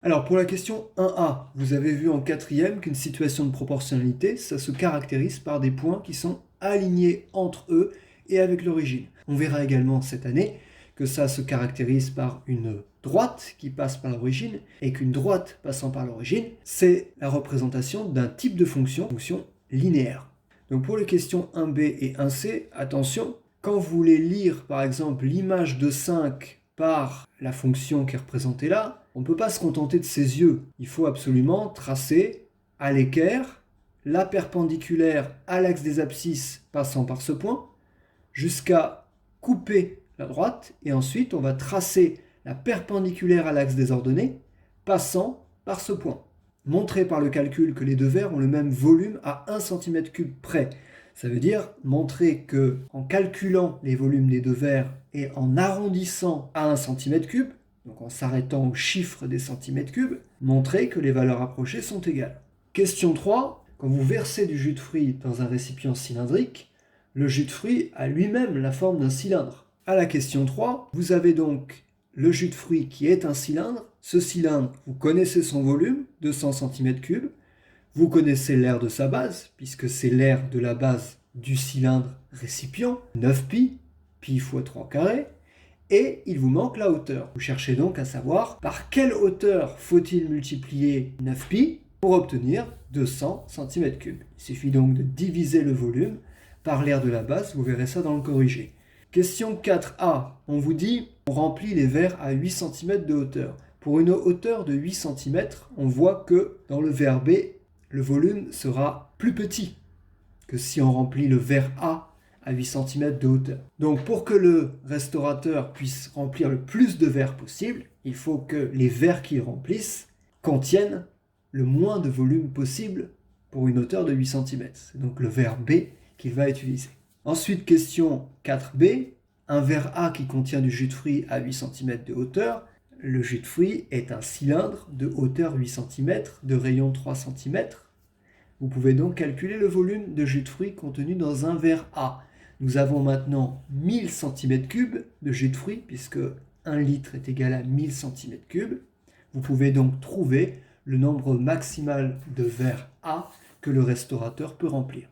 Alors pour la question 1A, vous avez vu en quatrième qu'une situation de proportionnalité, ça se caractérise par des points qui sont alignés entre eux et avec l'origine. On verra également cette année que ça se caractérise par une droite qui passe par l'origine et qu'une droite passant par l'origine, c'est la représentation d'un type de fonction linéaire. Donc pour les questions 1B et 1C, attention, quand vous voulez lire par exemple l'image de 5 par la fonction qui est représentée là, on ne peut pas se contenter de ses yeux. Il faut absolument tracer à l'équerre la perpendiculaire à l'axe des abscisses passant par ce point, jusqu'à couper la droite, et ensuite on va tracer la perpendiculaire à l'axe des ordonnées passant par ce point. Montrer par le calcul que les deux verres ont le même volume à 1 cm3 près. Ça veut dire montrer que en calculant les volumes des deux verres et en arrondissant à 1 cm3, donc en s'arrêtant au chiffre des centimètres cubes, montrer que les valeurs approchées sont égales. Question 3. Quand vous versez du jus de fruits dans un récipient cylindrique, le jus de fruits a lui-même la forme d'un cylindre. À la question 3, vous avez donc le jus de fruits qui est un cylindre. Ce cylindre, vous connaissez son volume, 200 cm3. Vous connaissez l'aire de sa base, puisque c'est l'aire de la base du cylindre récipient, 9π, pi fois 3 carré, et il vous manque la hauteur. Vous cherchez donc à savoir par quelle hauteur faut-il multiplier 9π pour obtenir 200 cm3. Il suffit donc de diviser le volume par l'aire de la base, vous verrez ça dans le corrigé. Question 4a, on vous dit on remplit les verres à 8 cm de hauteur. Pour une hauteur de 8 cm, on voit que dans le verre B, le volume sera plus petit que si on remplit le verre A à 8 cm de hauteur. Donc pour que le restaurateur puisse remplir le plus de verres possible, il faut que les verres qu'il remplisse contiennent le moins de volume possible pour une hauteur de 8 cm. C'est donc le verre B qu'il va utiliser. Ensuite, question 4b, un verre A qui contient du jus de fruits à 8 cm de hauteur. Le jus de fruits est un cylindre de hauteur 8 cm, de rayon 3 cm. Vous pouvez donc calculer le volume de jus de fruits contenu dans un verre A. Nous avons maintenant 1000 cm3 de jus de fruits, puisque 1 litre est égal à 1000 cm3. Vous pouvez donc trouver le nombre maximal de verres A que le restaurateur peut remplir.